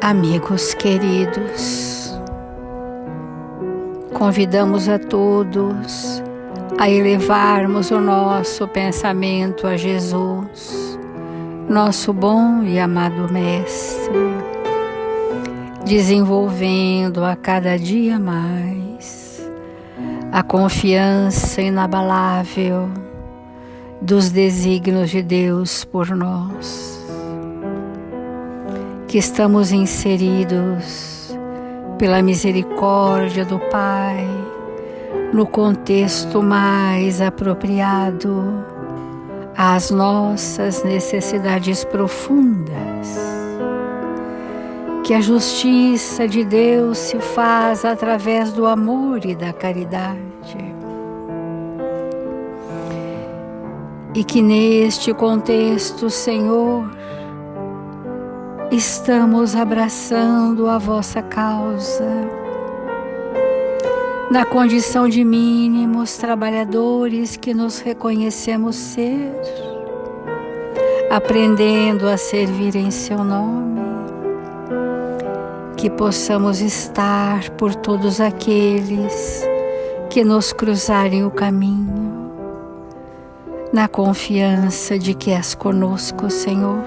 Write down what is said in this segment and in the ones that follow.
Amigos queridos, convidamos a todos a elevarmos o nosso pensamento a Jesus, nosso bom e amado Mestre, desenvolvendo a cada dia mais a confiança inabalável dos desígnios de Deus por nós, que estamos inseridos pela misericórdia do Pai no contexto mais apropriado às nossas necessidades profundas, que a justiça de Deus se faz através do amor e da caridade, e que neste contexto, Senhor, estamos abraçando a vossa causa, na condição de mínimos trabalhadores que nos reconhecemos ser, aprendendo a servir em seu nome, que possamos estar por todos aqueles que nos cruzarem o caminho, na confiança de que és conosco, Senhor.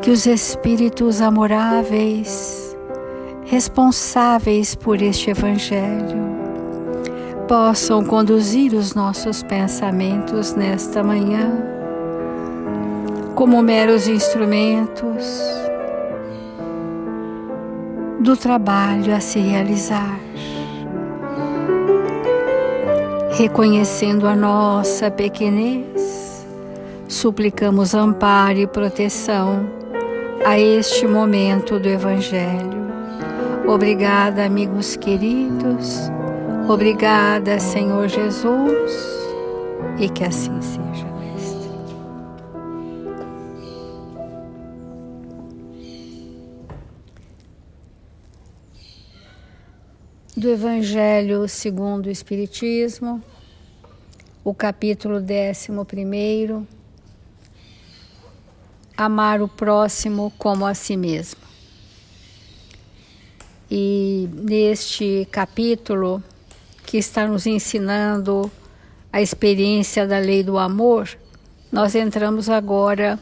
Que os espíritos amoráveis, responsáveis por este Evangelho, possam conduzir os nossos pensamentos nesta manhã, como meros instrumentos do trabalho a se realizar, reconhecendo a nossa pequenez, suplicamos amparo e proteção a este momento do Evangelho. Obrigada, amigos queridos, obrigada, Senhor Jesus, e que assim seja, Mestre. Do Evangelho segundo o Espiritismo, o capítulo 11, amar o próximo como a si mesmo. E neste capítulo, que está nos ensinando a experiência da lei do amor, nós entramos agora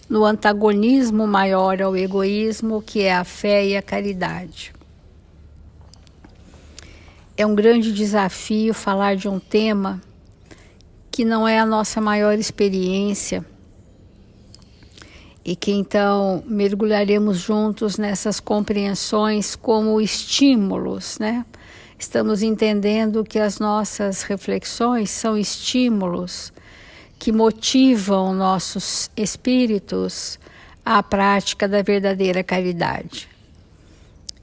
no antagonismo maior ao egoísmo, que é a fé e a caridade. É um grande desafio falar de um tema que não é a nossa maior experiência, e que então mergulharemos juntos nessas compreensões como estímulos, né? Estamos entendendo que as nossas reflexões são estímulos que motivam nossos espíritos à prática da verdadeira caridade.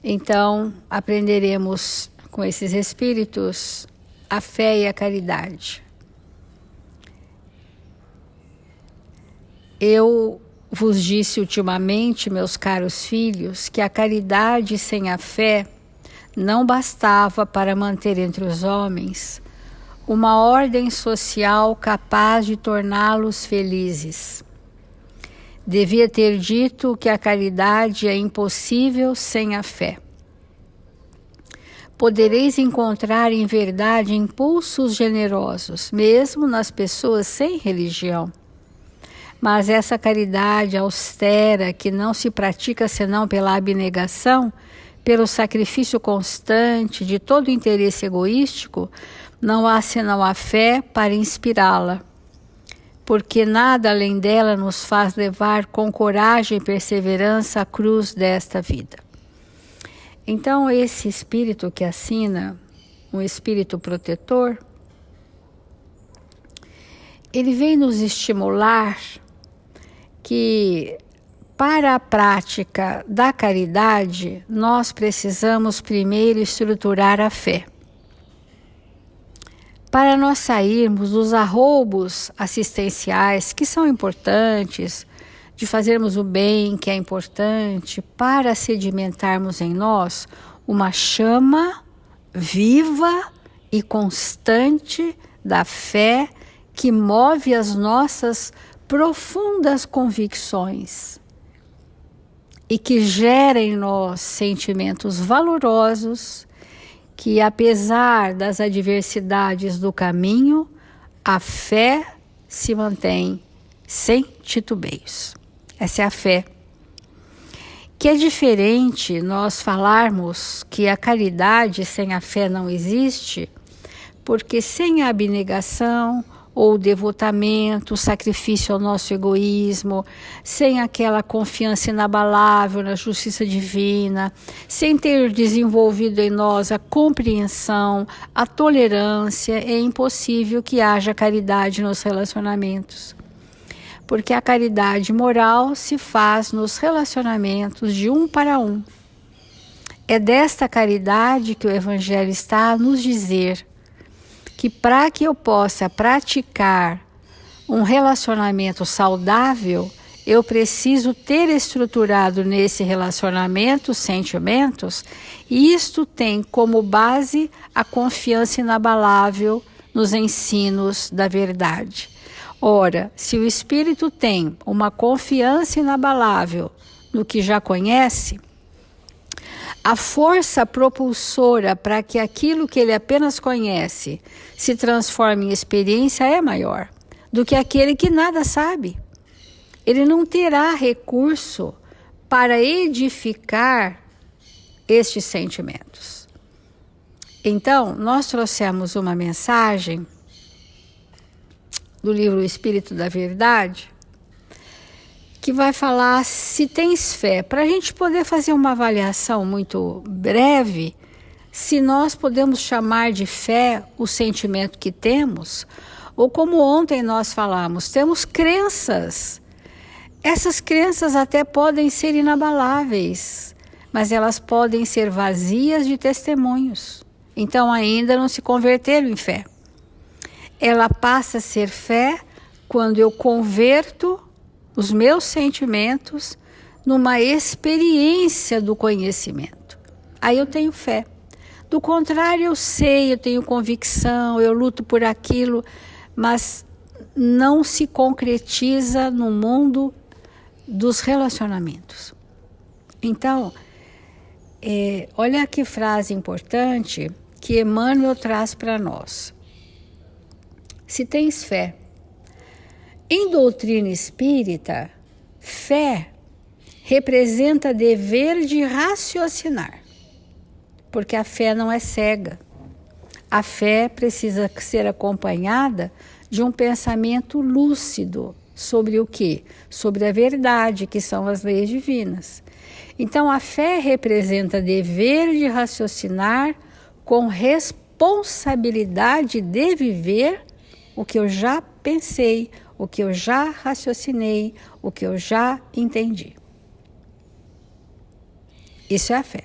Então, aprenderemos com esses espíritos a fé e a caridade. Eu vos disse ultimamente, meus caros filhos, que a caridade sem a fé não bastava para manter entre os homens uma ordem social capaz de torná-los felizes. Devia ter dito que a caridade é impossível sem a fé. Podereis encontrar em verdade impulsos generosos, mesmo nas pessoas sem religião. Mas essa caridade austera, que não se pratica senão pela abnegação, pelo sacrifício constante de todo interesse egoístico, não há senão a fé para inspirá-la, porque nada além dela nos faz levar com coragem e perseverança a cruz desta vida. Então, esse espírito que assina, um espírito protetor, ele vem nos estimular que para a prática da caridade nós precisamos primeiro estruturar a fé. Para nós sairmos dos arroubos assistenciais, que são importantes, de fazermos o bem, que é importante, para sedimentarmos em nós uma chama viva e constante da fé que move as nossas profundas convicções. e que gera em nós sentimentos valorosos, que apesar das adversidades do caminho, a fé se mantém sem titubeios. Essa é a fé. Que é diferente nós falarmos que a caridade sem a fé não existe, porque sem a abnegação ou o devotamento, o sacrifício ao nosso egoísmo, sem aquela confiança inabalável na justiça divina, sem ter desenvolvido em nós a compreensão, a tolerância, é impossível que haja caridade nos relacionamentos. Porque a caridade moral se faz nos relacionamentos de um para um. É desta caridade que o Evangelho está a nos dizer que para que eu possa praticar um relacionamento saudável, eu preciso ter estruturado nesse relacionamento sentimentos, e isto tem como base a confiança inabalável nos ensinos da verdade. Ora, se o espírito tem uma confiança inabalável no que já conhece, a força propulsora para que aquilo que ele apenas conhece se transforme em experiência é maior do que aquele que nada sabe. Ele não terá recurso para edificar estes sentimentos. Então, nós trouxemos uma mensagem do livro O Espírito da Verdade, que vai falar se tens fé, para a gente poder fazer uma avaliação muito breve, se nós podemos chamar de fé o sentimento que temos, ou como ontem nós falamos, temos crenças. Essas crenças até podem ser inabaláveis, mas elas podem ser vazias de testemunhos. Então ainda não se converteram em fé. Ela passa a ser fé quando eu converto os meus sentimentos numa experiência do conhecimento. Aí eu tenho fé. Do contrário, eu sei, eu tenho convicção, eu luto por aquilo, mas não se concretiza no mundo dos relacionamentos. Então, olha que frase importante que Emmanuel traz para nós. Se tens fé. Em doutrina espírita, fé representa dever de raciocinar, porque a fé não é cega. A fé precisa ser acompanhada de um pensamento lúcido sobre o quê? Sobre a verdade, que são as leis divinas. Então, a fé representa dever de raciocinar com responsabilidade de viver o que eu já pensei, o que eu já raciocinei, o que eu já entendi. Isso é a fé.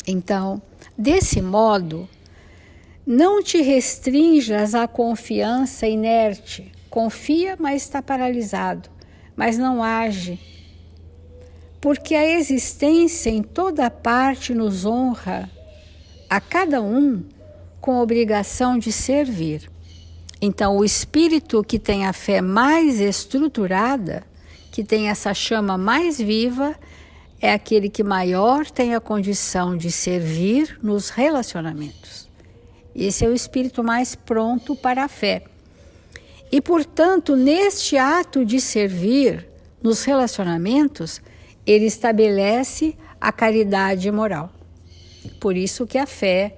Então, desse modo, não te restrinjas à confiança inerte. Confia, mas está paralisado, mas não age. Porque a existência em toda parte nos honra, a cada um com a obrigação de servir. Então, o espírito que tem a fé mais estruturada, que tem essa chama mais viva, é aquele que maior tem a condição de servir nos relacionamentos. Esse é o espírito mais pronto para a fé. E, portanto, neste ato de servir nos relacionamentos, ele estabelece a caridade moral. Por isso que a fé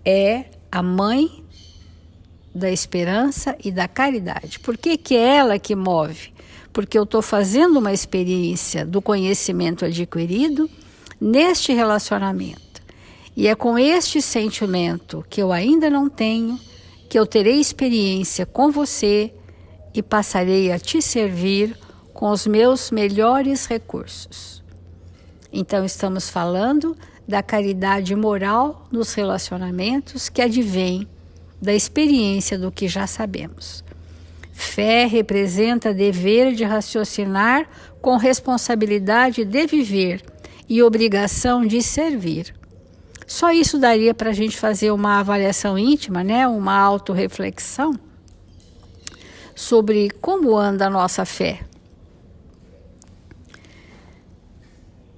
é a mãe da esperança e da caridade. Por que que é ela que move? Porque eu estou fazendo uma experiência do conhecimento adquirido neste relacionamento. E é com este sentimento que eu ainda não tenho, que eu terei experiência com você e passarei a te servir com os meus melhores recursos. Então, estamos falando da caridade moral nos relacionamentos que advém da experiência do que já sabemos. Fé representa dever de raciocinar com responsabilidade de viver e obrigação de servir. Só isso daria para a gente fazer uma avaliação íntima, né? Uma autorreflexão sobre como anda a nossa fé.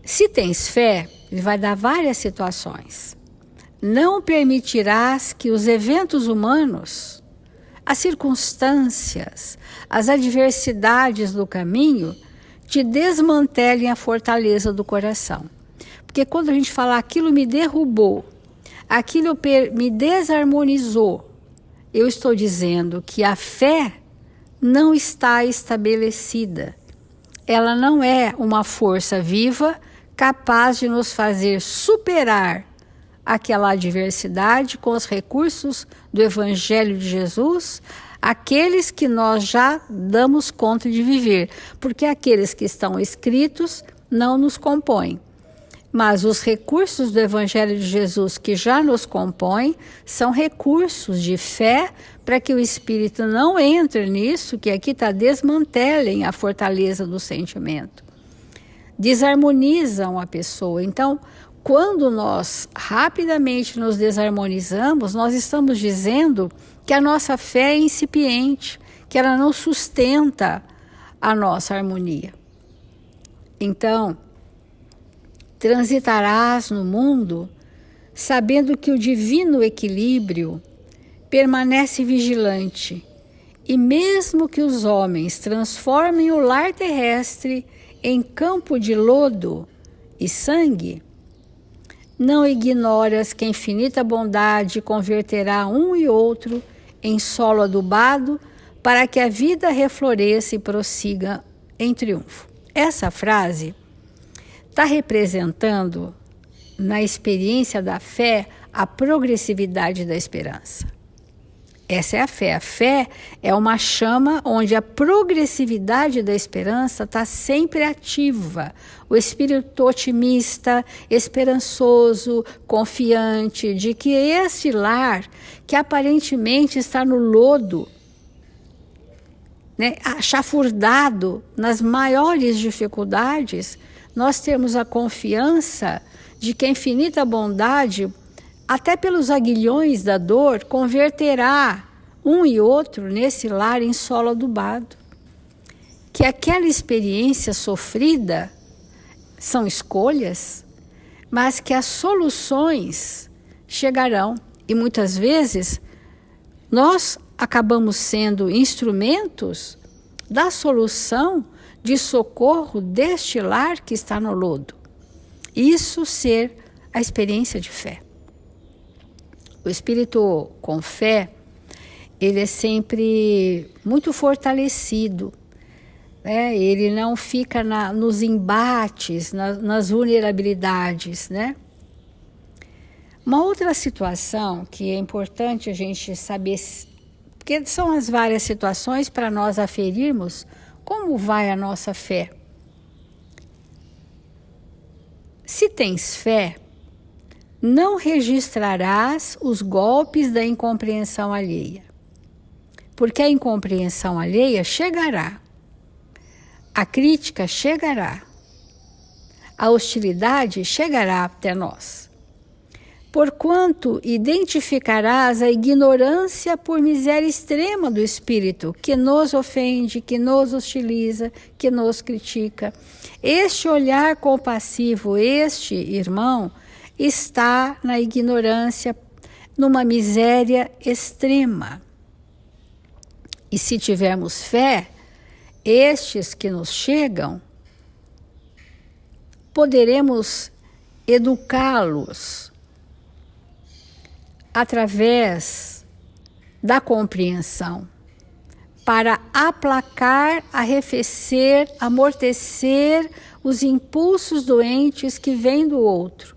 Se tens fé, ele vai dar várias situações. Não permitirás que os eventos humanos, as circunstâncias, as adversidades do caminho te desmantelem a fortaleza do coração. Porque quando a gente fala aquilo me derrubou, aquilo me desarmonizou, eu estou dizendo que a fé não está estabelecida. Ela não é uma força viva capaz de nos fazer superar aquela adversidade com os recursos do Evangelho de Jesus, aqueles que nós já damos conta de viver, porque aqueles que estão escritos não nos compõem. Mas os recursos do Evangelho de Jesus que já nos compõem são recursos de fé para que o Espírito não entre nisso, que aqui está, desmantelem a fortaleza do sentimento. Desarmonizam a pessoa. Então, quando nós rapidamente nos desarmonizamos, nós estamos dizendo que a nossa fé é incipiente, que ela não sustenta a nossa harmonia. Então, transitarás no mundo sabendo que o divino equilíbrio permanece vigilante, e mesmo que os homens transformem o lar terrestre em campo de lodo e sangue, não ignoras que a infinita bondade converterá um e outro em solo adubado para que a vida refloresça e prossiga em triunfo. Essa frase está representando, na experiência da fé, a progressividade da esperança. Essa é a fé. A fé é uma chama onde a progressividade da esperança está sempre ativa. O espírito otimista, esperançoso, confiante de que esse lar, que aparentemente está no lodo, né, achafurdado nas maiores dificuldades, nós temos a confiança de que a infinita bondade, até pelos aguilhões da dor, converterá um e outro nesse lar em solo adubado. Que aquela experiência sofrida são escolhas, mas que as soluções chegarão. E muitas vezes nós acabamos sendo instrumentos da solução de socorro deste lar que está no lodo. Isso ser a experiência de fé. O espírito com fé, ele é sempre muito fortalecido, né? Ele não fica nos embates, nas vulnerabilidades, né? Uma outra situação que é importante a gente saber, porque são as várias situações para nós aferirmos como vai a nossa fé. Se tens fé, não registrarás os golpes da incompreensão alheia, porque a incompreensão alheia chegará, a crítica chegará, a hostilidade chegará até nós. Porquanto identificarás a ignorância por miséria extrema do espírito, que nos ofende, que nos hostiliza, que nos critica. Este olhar compassivo, este irmão, está na ignorância, numa miséria extrema. E se tivermos fé, estes que nos chegam, poderemos educá-los através da compreensão, para aplacar, arrefecer, amortecer os impulsos doentes que vêm do outro.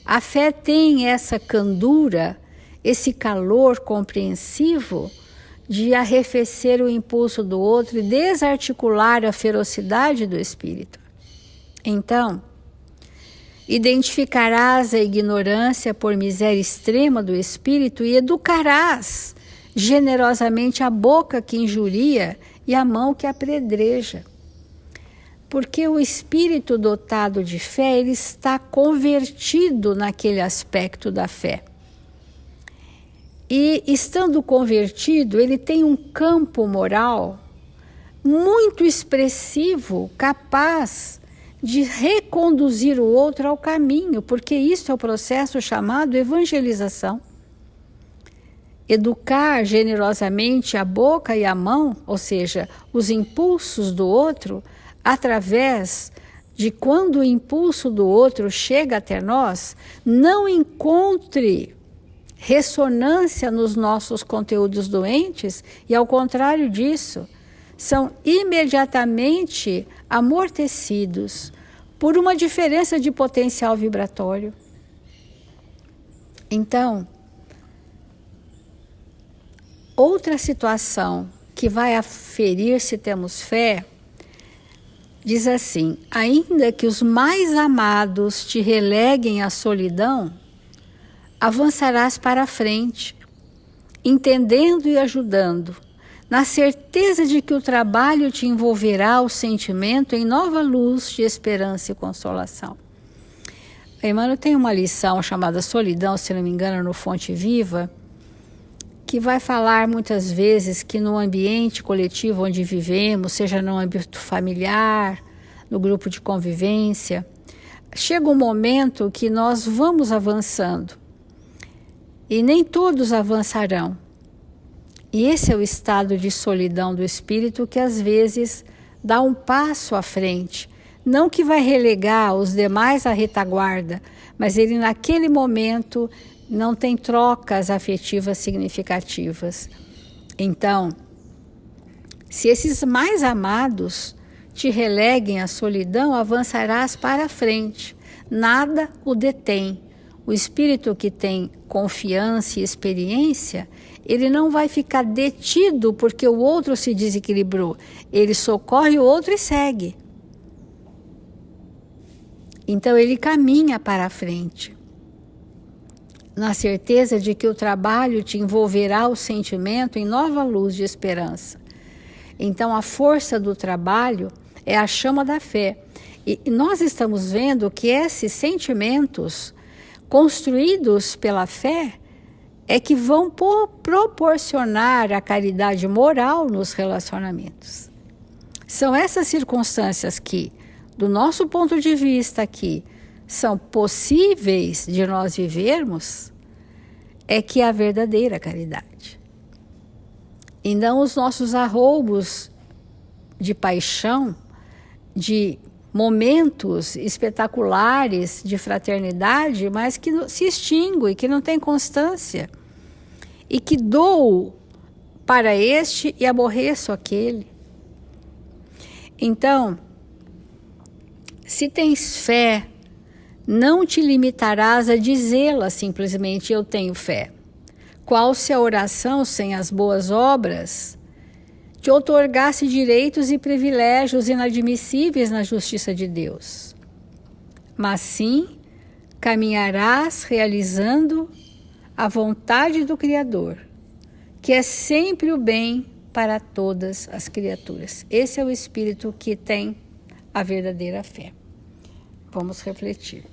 A fé tem essa candura, esse calor compreensivo de arrefecer o impulso do outro e desarticular a ferocidade do espírito. Então, identificarás a ignorância por miséria extrema do espírito e educarás generosamente a boca que injuria e a mão que apedreja. Porque o espírito dotado de fé, ele está convertido naquele aspecto da fé. E estando convertido, ele tem um campo moral muito expressivo, capaz de reconduzir o outro ao caminho, porque isso é o processo chamado evangelização. Educar generosamente a boca e a mão, ou seja, os impulsos do outro, através de quando o impulso do outro chega até nós, não encontre ressonância nos nossos conteúdos doentes e, ao contrário disso, são imediatamente amortecidos por uma diferença de potencial vibratório. Então, outra situação que vai aferir se temos fé, diz assim: ainda que os mais amados te releguem à solidão, avançarás para a frente, entendendo e ajudando, na certeza de que o trabalho te envolverá o sentimento em nova luz de esperança e consolação. Emmanuel tem uma lição chamada Solidão, se não me engano, no Fonte Viva, que vai falar muitas vezes que no ambiente coletivo onde vivemos, seja no âmbito familiar, no grupo de convivência, chega um momento que nós vamos avançando e nem todos avançarão. E esse é o estado de solidão do espírito que às vezes dá um passo à frente. Não que vai relegar os demais à retaguarda, mas ele naquele momento não tem trocas afetivas significativas. Então, se esses mais amados te releguem à solidão, avançarás para a frente. Nada o detém. O espírito que tem confiança e experiência, ele não vai ficar detido porque o outro se desequilibrou. Ele socorre o outro e segue. Então ele caminha para a frente, na certeza de que o trabalho te envolverá o sentimento em nova luz de esperança. Então a força do trabalho é a chama da fé. E nós estamos vendo que esses sentimentos construídos pela fé é que vão proporcionar a caridade moral nos relacionamentos. São essas circunstâncias que, do nosso ponto de vista aqui, são possíveis de nós vivermos, é que é a verdadeira caridade. E não os nossos arroubos de paixão, de momentos espetaculares de fraternidade, mas que se extinguem, que não tem constância, e que dou para este e aborreço aquele. Então, se tens fé, não te limitarás a dizê-la simplesmente eu tenho fé. Qual se a oração sem as boas obras te outorgasse direitos e privilégios inadmissíveis na justiça de Deus? Mas sim, caminharás realizando a vontade do Criador, que é sempre o bem para todas as criaturas. Esse é o espírito que tem a verdadeira fé. Vamos refletir.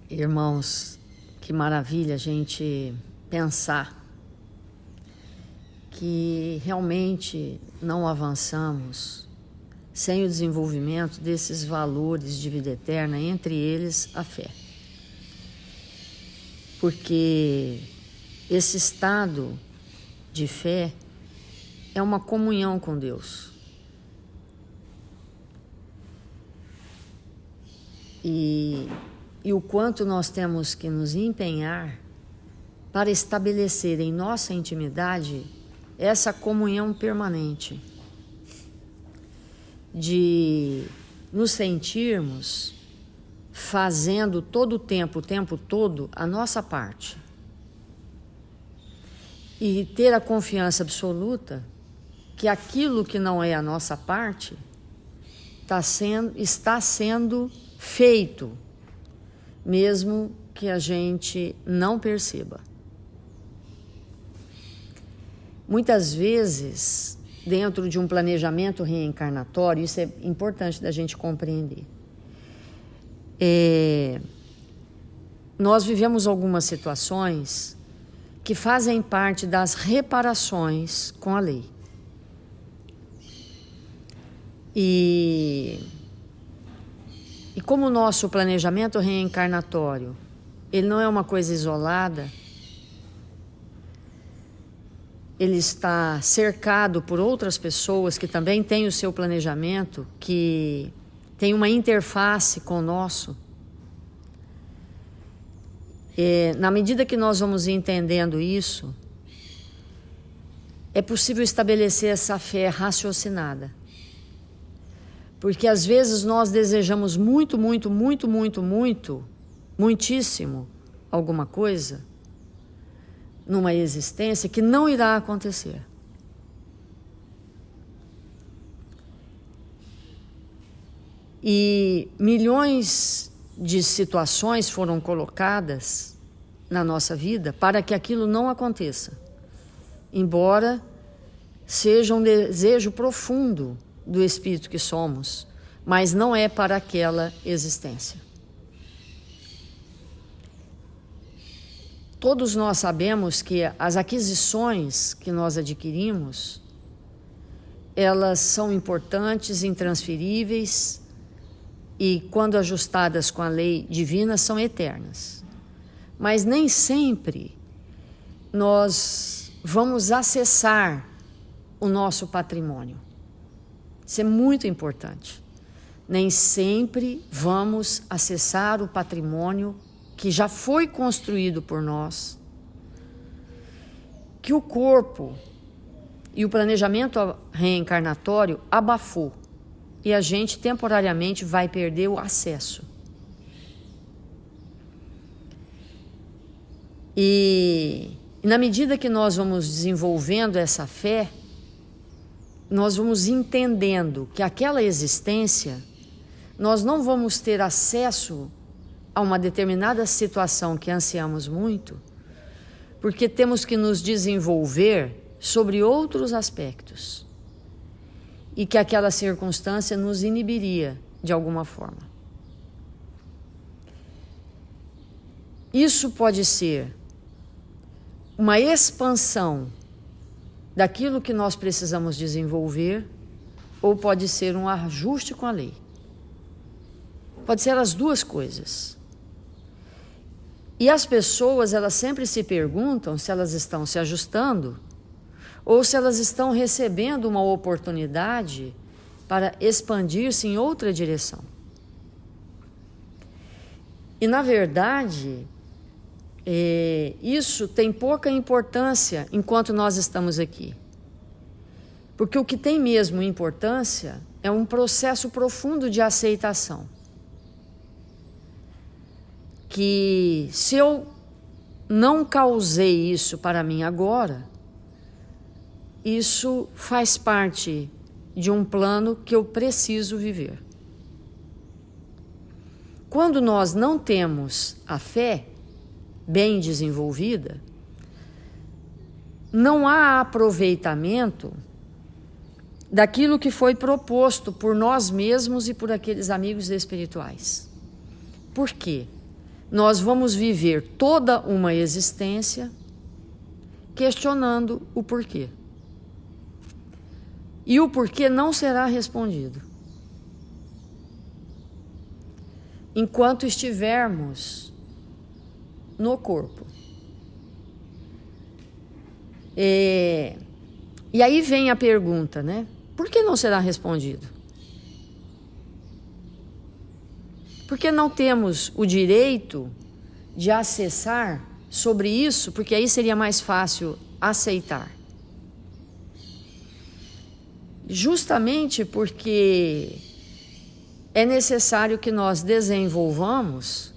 Irmãos, que maravilha a gente pensar que realmente não avançamos sem o desenvolvimento desses valores de vida eterna, entre eles a fé. Porque esse estado de fé é uma comunhão com Deus. E o quanto nós temos que nos empenhar para estabelecer em nossa intimidade essa comunhão permanente, de nos sentirmos fazendo todo o tempo todo, a nossa parte. E ter a confiança absoluta que aquilo que não é a nossa parte está sendo feito, mesmo que a gente não perceba. Muitas vezes, dentro de um planejamento reencarnatório, isso é importante da gente compreender. Nós vivemos algumas situações que fazem parte das reparações com a lei. E como o nosso planejamento reencarnatório, ele não é uma coisa isolada, ele está cercado por outras pessoas que também têm o seu planejamento, que tem uma interface com o nosso. Na medida que nós vamos entendendo isso, é possível estabelecer essa fé raciocinada. Porque às vezes nós desejamos muitíssimo alguma coisa numa existência que não irá acontecer. E milhões de situações foram colocadas na nossa vida para que aquilo não aconteça, embora seja um desejo profundo do espírito que somos, mas não é para aquela existência. Todos nós sabemos que as aquisições que nós adquirimos, elas são importantes, intransferíveis e, quando ajustadas com a lei divina, são eternas. Mas nem sempre nós vamos acessar o nosso patrimônio. Isso é muito importante. Nem sempre vamos acessar o patrimônio que já foi construído por nós, que o corpo e o planejamento reencarnatório abafou, e a gente temporariamente vai perder o acesso. E na medida que nós vamos desenvolvendo essa fé, nós vamos entendendo que aquela existência, nós não vamos ter acesso a uma determinada situação que ansiamos muito, porque temos que nos desenvolver sobre outros aspectos e que aquela circunstância nos inibiria de alguma forma. Isso pode ser uma expansão daquilo que nós precisamos desenvolver, ou pode ser um ajuste com a lei. Pode ser as duas coisas. E as pessoas, elas sempre se perguntam se elas estão se ajustando ou se elas estão recebendo uma oportunidade para expandir-se em outra direção. E, na verdade, isso tem pouca importância enquanto nós estamos aqui. Porque o que tem mesmo importância é um processo profundo de aceitação. Que se eu não causei isso para mim agora, isso faz parte de um plano que eu preciso viver. Quando nós não temos a fé bem desenvolvida, não há aproveitamento daquilo que foi proposto por nós mesmos e por aqueles amigos espirituais. Por quê? Nós vamos viver toda uma existência questionando o porquê. E o porquê não será respondido enquanto estivermos no corpo. E aí vem a pergunta, né? Por que não será respondido? Porque não temos o direito de acessar sobre isso, porque aí seria mais fácil aceitar. Justamente porque é necessário que nós desenvolvamos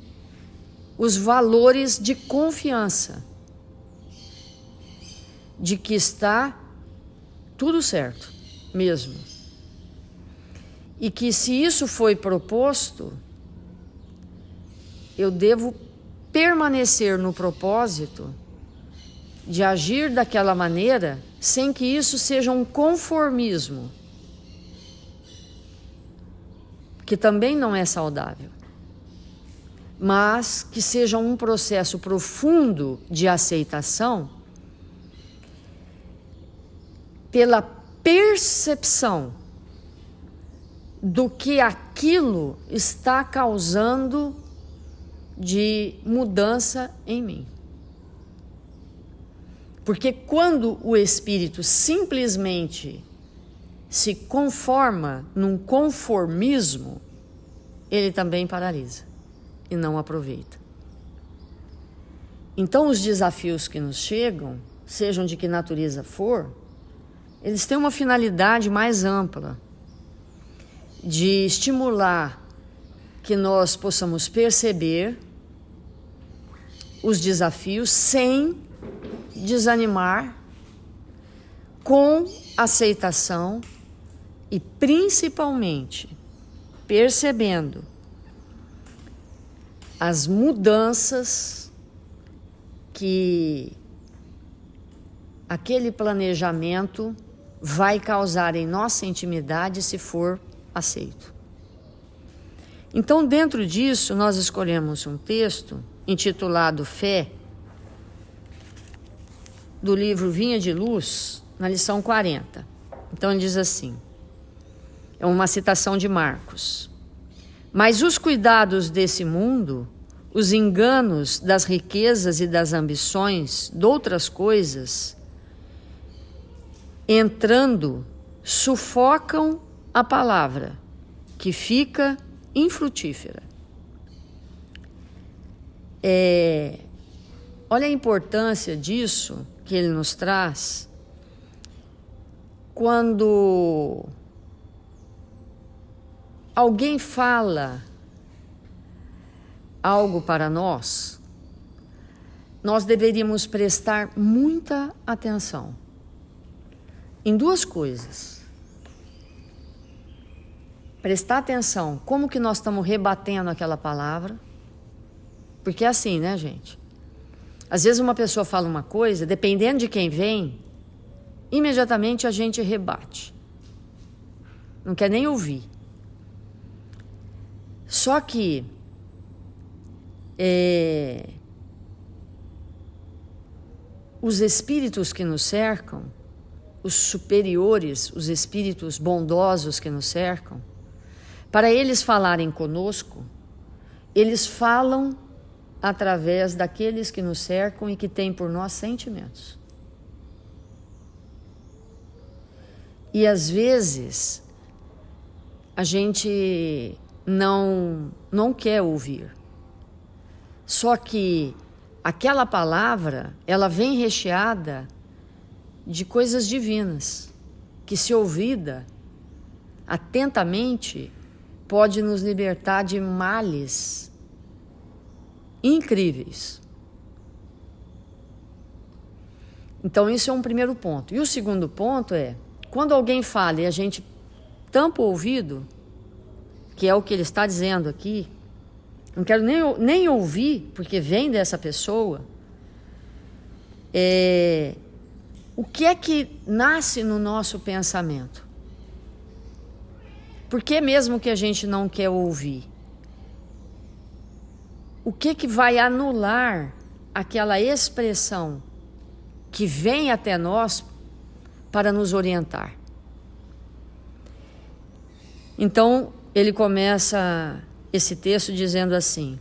os valores de confiança, de que está tudo certo mesmo. E que se isso foi proposto, eu devo permanecer no propósito de agir daquela maneira, sem que isso seja um conformismo, que também não é saudável, mas que seja um processo profundo de aceitação pela percepção do que aquilo está causando de mudança em mim. Porque quando o espírito simplesmente se conforma num conformismo, ele também paralisa e não aproveita. Então, os desafios que nos chegam, sejam de que natureza for, eles têm uma finalidade mais ampla de estimular que nós possamos perceber os desafios sem desanimar, com aceitação e principalmente percebendo as mudanças que aquele planejamento vai causar em nossa intimidade se for aceito. Então, dentro disso, nós escolhemos um texto intitulado Fé, do livro Vinha de Luz, na lição 40. Então, ele diz assim, é uma citação de Marcos: mas os cuidados desse mundo, os enganos das riquezas e das ambições de outras coisas, entrando, sufocam a palavra, que fica infrutífera. Olha a importância disso que ele nos traz quando alguém fala algo para nós, nós deveríamos prestar muita atenção em duas coisas. Prestar atenção como que nós estamos rebatendo aquela palavra, porque é assim, né, gente? Às vezes uma pessoa fala uma coisa, dependendo de quem vem, imediatamente a gente rebate. Não quer nem ouvir. Só que os espíritos que nos cercam, os superiores, os espíritos bondosos que nos cercam, para eles falarem conosco, eles falam através daqueles que nos cercam e que têm por nós sentimentos. E às vezes a gente não quer ouvir. Só que aquela palavra, ela vem recheada de coisas divinas, que se ouvida atentamente pode nos libertar de males incríveis. Então, isso é um primeiro ponto. E o segundo ponto é, quando alguém fala e a gente tampa o ouvido, que é o que ele está dizendo aqui, não quero nem ouvir, porque vem dessa pessoa, o que é que nasce no nosso pensamento? Por que mesmo que a gente não quer ouvir? O que vai anular aquela expressão que vem até nós para nos orientar? Então, ele começa esse texto dizendo assim: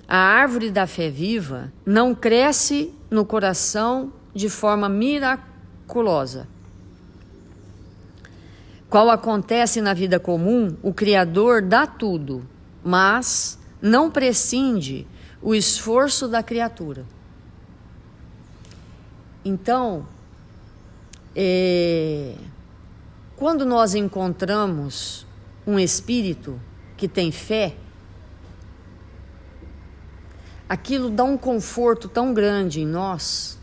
a árvore da fé viva não cresce no coração de forma miraculosa. Qual acontece na vida comum, o Criador dá tudo, mas não prescinde o esforço da criatura. Então, quando nós encontramos um espírito que tem fé, aquilo dá um conforto tão grande em nós,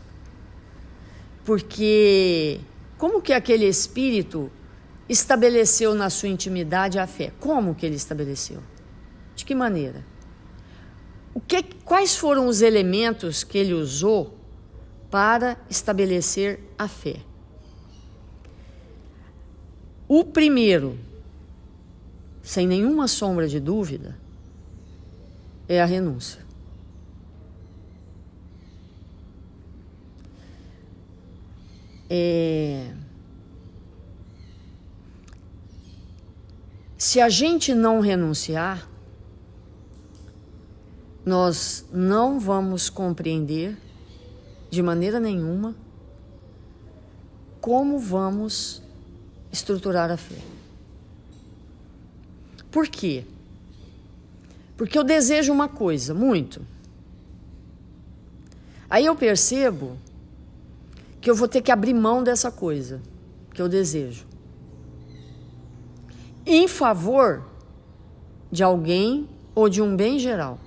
porque como que aquele espírito estabeleceu na sua intimidade a fé? Como que ele estabeleceu? De que maneira? Quais foram os elementos que ele usou para estabelecer a fé? O primeiro, sem nenhuma sombra de dúvida, é a renúncia. se a gente não renunciar, nós não vamos compreender de maneira nenhuma como vamos estruturar a fé. Por quê? Porque eu desejo uma coisa, muito. Aí eu percebo que eu vou ter que abrir mão dessa coisa que eu desejo, em favor de alguém ou de um bem geral.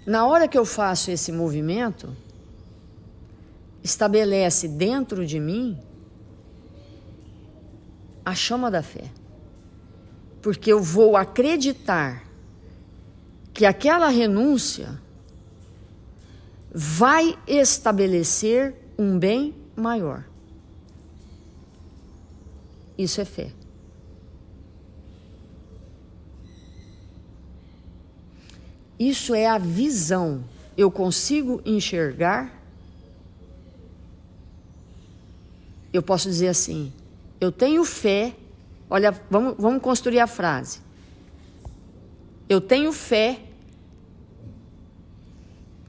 Na hora que eu faço esse movimento, estabelece dentro de mim a chama da fé. Porque eu vou acreditar que aquela renúncia vai estabelecer um bem maior. Isso é fé. Isso é a visão. Eu consigo enxergar. Eu posso dizer assim, eu tenho fé. Olha, vamos construir a frase. Eu tenho fé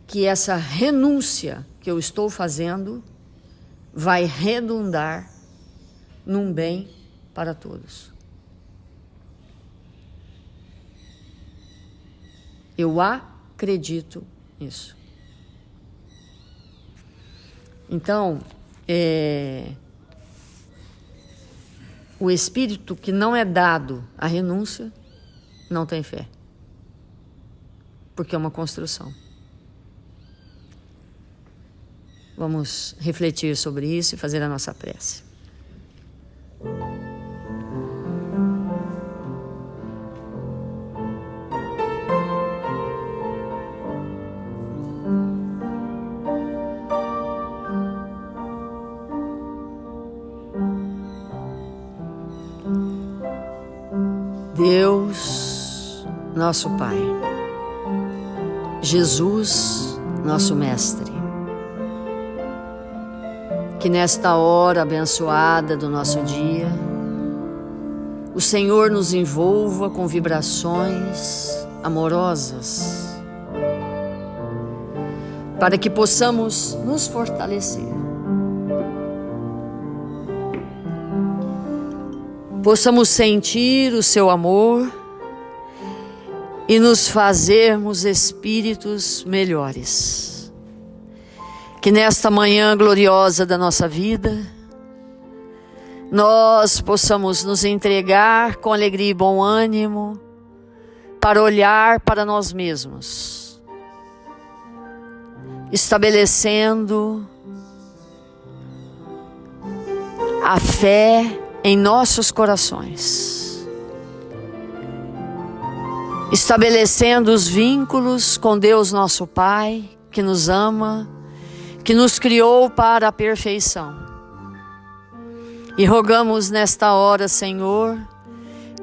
que essa renúncia que eu estou fazendo vai redundar num bem para todos. Eu acredito nisso. Então, o espírito que não é dado à renúncia não tem fé, porque é uma construção. Vamos refletir sobre isso e fazer a nossa prece. Deus, nosso Pai, Jesus, nosso Mestre, que nesta hora abençoada do nosso dia, o Senhor nos envolva com vibrações amorosas, para que possamos nos fortalecer, possamos sentir o seu amor e nos fazermos espíritos melhores. Que nesta manhã gloriosa da nossa vida, nós possamos nos entregar com alegria e bom ânimo para olhar para nós mesmos, estabelecendo a fé em nossos corações, estabelecendo os vínculos com Deus nosso Pai, que nos ama, que nos criou para a perfeição. E rogamos nesta hora, Senhor,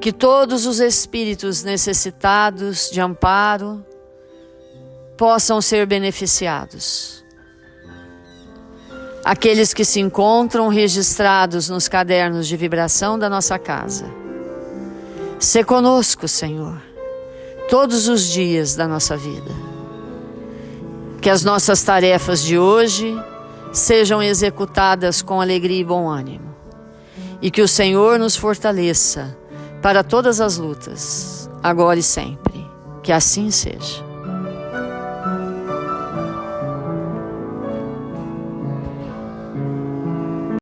que todos os espíritos necessitados de amparo possam ser beneficiados. Aqueles que se encontram registrados nos cadernos de vibração da nossa casa. Sê conosco, Senhor, todos os dias da nossa vida. Que as nossas tarefas de hoje sejam executadas com alegria e bom ânimo. E que o Senhor nos fortaleça para todas as lutas, agora e sempre. Que assim seja.